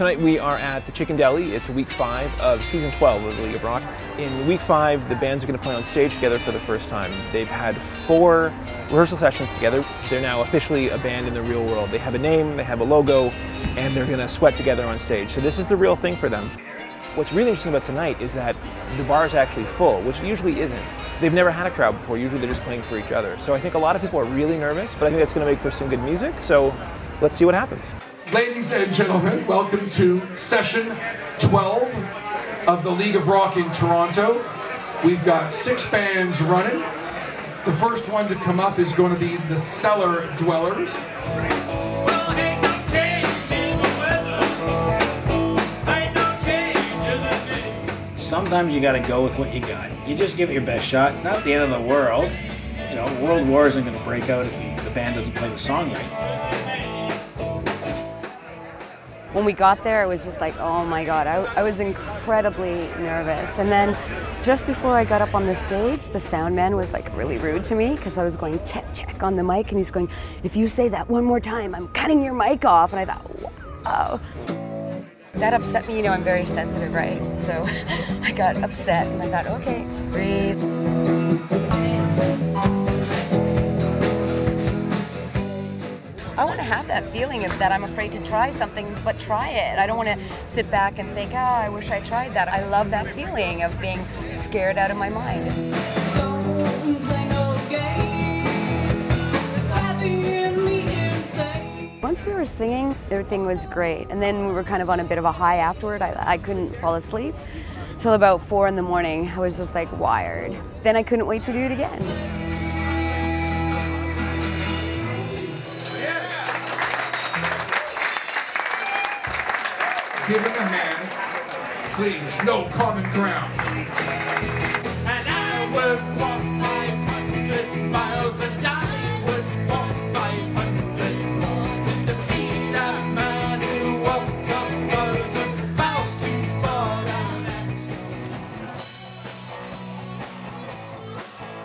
Tonight we are at the Chicken Deli. It's week 5 of season 12 of the League of Rock. In week 5, the bands are going to play on stage together for the first time. They've had 4 rehearsal sessions together. They're now officially a band in the real world. They have a name, they have a logo, and they're going to sweat together on stage. So this is the real thing for them. What's really interesting about tonight is that the bar is actually full, which it usually isn't. They've never had a crowd before. Usually they're just playing for each other. So I think a lot of people are really nervous, but I think that's going to make for some good music. So let's see what happens. Ladies and gentlemen, welcome to session 12 of the League of Rock in Toronto. We've got 6 bands running. The first one to come up is going to be the Cellar Dwellers. Sometimes you gotta go with what you got. You just give it your best shot. It's not the end of the world. You know, world war isn't gonna break out if the band doesn't play the song right. When we got there, it was just like, oh my God, I was incredibly nervous. And then just before I got up on the stage, the sound man was like really rude to me because I was going check, check on the mic, and he's going, if you say that one more time, I'm cutting your mic off. And I thought, wow. That upset me, you know, I'm very sensitive, right? So I got upset and I thought, okay, breathe. I want to have that feeling of that I'm afraid to try something, but try it. I don't want to sit back and think, oh, I wish I tried that. I love that feeling of being scared out of my mind. Once we were singing, everything was great. And then we were kind of on a bit of a high afterward. I couldn't fall asleep till about 4 in the morning. I was just like wired. Then I couldn't wait to do it again. Give him a hand, please. No common ground. And I would walk 500 miles and I would walk 500 more just to be that man who walked 1,000 miles to fall down at you.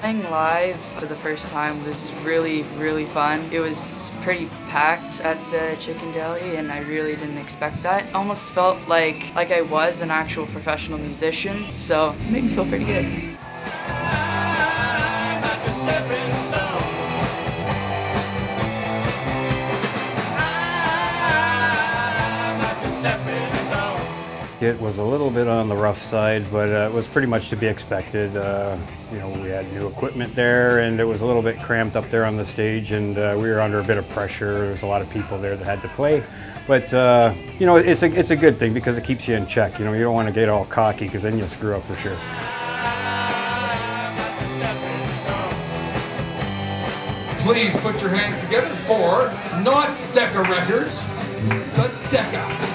Playing live for the first time was really, really fun. It was pretty packed at the Chicken Deli, and I really didn't expect that. Almost felt like I was an actual professional musician, so it made me feel pretty good. It was a little bit on the rough side, but it was pretty much to be expected. You know, we had new equipment there, and it was a little bit cramped up there on the stage, and we were under a bit of pressure. There was a lot of people there that had to play, but you know, it's a good thing because it keeps you in check. You know, you don't want to get all cocky because then you'll screw up for sure. Please put your hands together for not Decca Records, but Decca.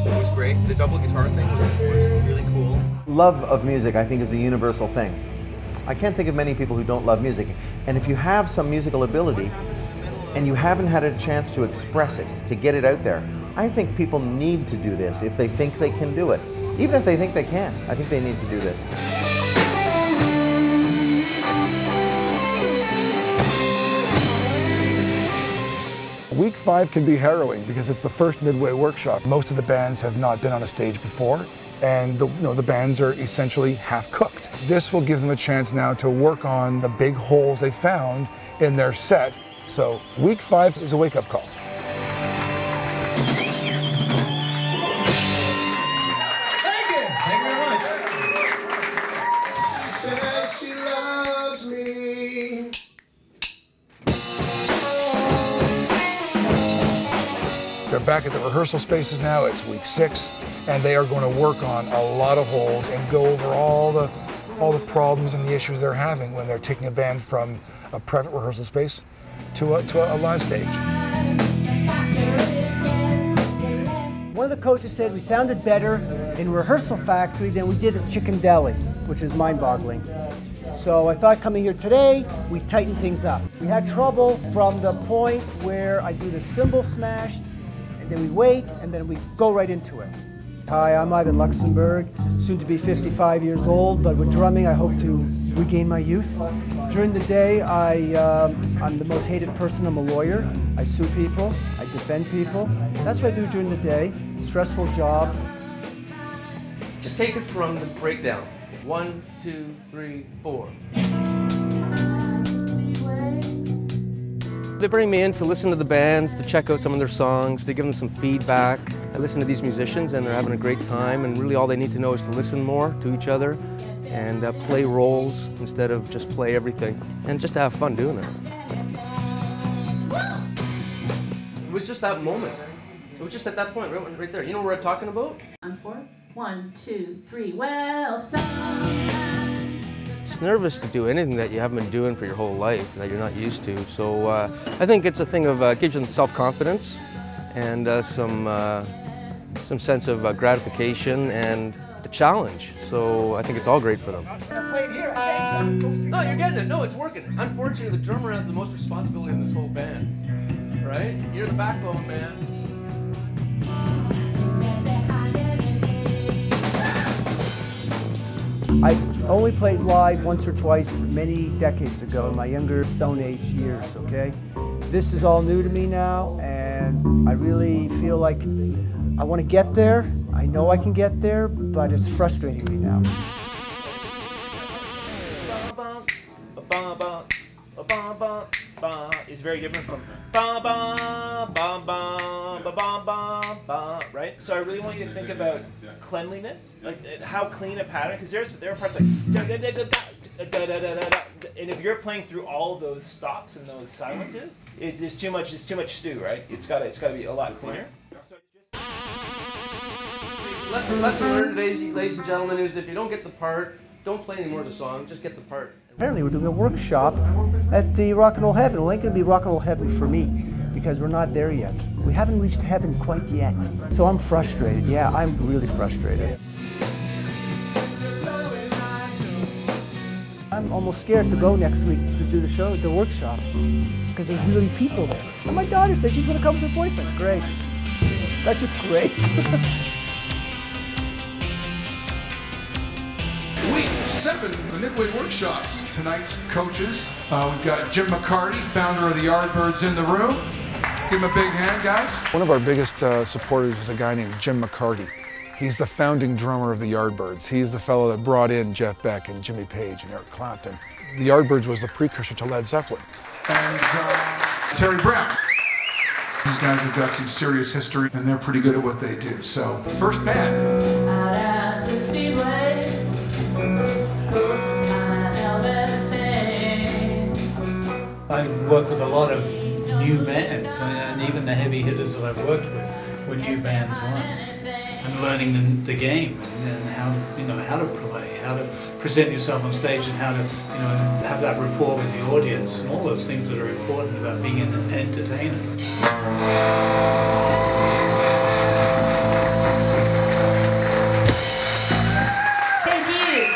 Was great. The double guitar thing was really cool. Love of music, I think, is a universal thing. I can't think of many people who don't love music. And if you have some musical ability and you haven't had a chance to express it, to get it out there, I think people need to do this if they think they can do it. Even if they think they can't, I think they need to do this. Week 5 can be harrowing because it's the first midway workshop. Most of the bands have not been on a stage before, and the bands are essentially half cooked. This will give them a chance now to work on the big holes they found in their set. So week 5 is a wake-up call. Thank you very much. She says she loves me. They're back at the rehearsal spaces now. It's week 6, and they are going to work on a lot of holes and go over all the problems and the issues they're having when they're taking a band from a private rehearsal space to a live stage. One of the coaches said we sounded better in Rehearsal Factory than we did at Chicken Deli, which is mind-boggling. So I thought coming here today, we tighten things up. We had trouble from the point where I do the cymbal smash, and then we wait, and then we go right into it. Hi, I'm Ivan Luxembourg, soon to be 55 years old, but with drumming I hope to regain my youth. During the day, I'm the most hated person. I'm a lawyer. I sue people, I defend people. That's what I do during the day. Stressful job. Just take it from the breakdown. 1, 2, 3, 4. They bring me in to listen to the bands, to check out some of their songs, to give them some feedback. I listen to these musicians and they're having a great time, and really all they need to know is to listen more to each other and play roles instead of just play everything, and just to have fun doing it. It was just that moment. It was just at that point, right there. You know what we're talking about? On 4, 1, 2, 3, well, sometimes. It's nervous to do anything that you haven't been doing for your whole life, that you're not used to. So I think it's a thing of, gives you self-confidence and some sense of gratification and a challenge. So I think it's all great for them. No, you're getting it. No, it's working. Unfortunately, the drummer has the most responsibility in this whole band, right? You're the backbone, man. I only played live once or twice many decades ago in my younger Stone Age years, okay? This is all new to me now, and I really feel like I want to get there. I know I can get there, but it's frustrating me now. Is very different from right? So I really want you to think about cleanliness, like how clean a pattern, because there are parts like and if you're playing through all of those stops and those silences, it's too much stew, right? It's gotta be a lot cleaner. Lesson learned today, ladies and gentlemen, is if you don't get the part, don't play any more of the song, just get the part. Apparently we're doing a workshop at the Rock and Roll Heaven. Well, it ain't gonna be Rock and Roll Heaven for me, because we're not there yet. We haven't reached heaven quite yet. So I'm frustrated. Yeah, I'm really frustrated. I'm almost scared to go next week to do the show, the workshop, because there's really people there. And my daughter says she's gonna come with her boyfriend. Great. That's just great. Week 7 of the Midway Workshops. Tonight's coaches, we've got Jim McCarty, founder of the Yardbirds, in the room. Give him a big hand, guys. One of our biggest supporters is a guy named Jim McCarty. He's the founding drummer of the Yardbirds. He's the fellow that brought in Jeff Beck and Jimmy Page and Eric Clapton. The Yardbirds was the precursor to Led Zeppelin. And Terry Brown. These guys have got some serious history, and they're pretty good at what they do. So, first band. Out at the Speedway. I work with a lot of new bands, and even the heavy hitters that I've worked with were new bands once. And learning the game and how to play, how to present yourself on stage, and how to have that rapport with the audience, and all those things that are important about being an entertainer. Thank you.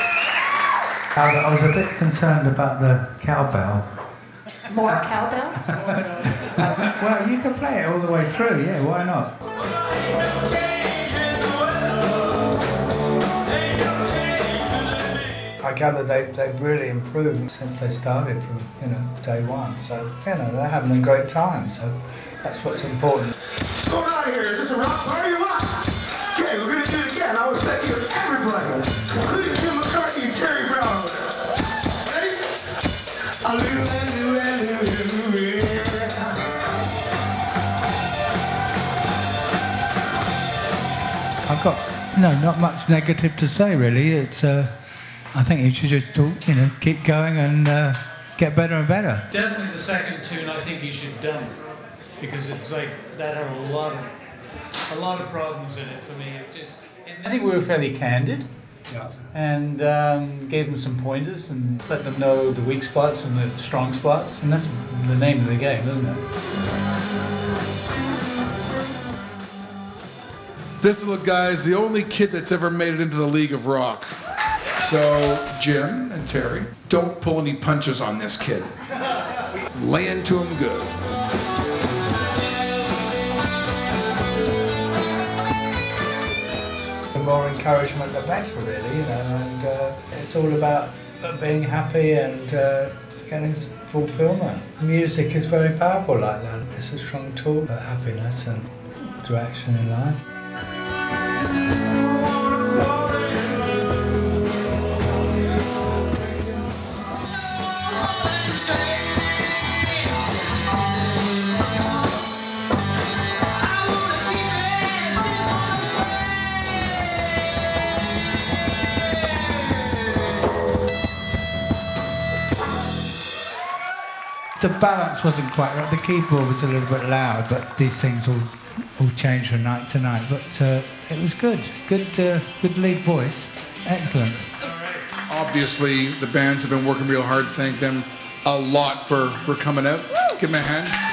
I was a bit concerned about the cowbell. More cowbell? Well, you can play it all the way through, yeah, why not? I gather they've really improved since they started from, day one. So, they're having a great time, so that's what's important. What's going on here? Is this a rock party or what? Okay, we're gonna do it again. I was thinking of everybody, including Jim McCartney and Terry Brown. Ready? I've got, not much negative to say, really. It's, I think you should just, keep going and get better and better. Definitely the second tune I think you should dump, because it's like that had a lot of problems in it for me. I think we were fairly candid, and gave them some pointers and let them know the weak spots and the strong spots, and that's the name of the game, isn't it? This little guy is the only kid that's ever made it into the League of Rock. So, Jim and Terry, don't pull any punches on this kid. Lay into him good. more encouragement, the better, really, you know. And it's all about being happy and getting fulfillment. Music is very powerful like that. It's a strong tool for happiness and direction in life. The balance wasn't quite right. The keyboard was a little bit loud, but these things all change from night to night. But it was good. Good lead voice. Excellent. Obviously, the bands have been working real hard. Thank them a lot for coming out. Give them a hand.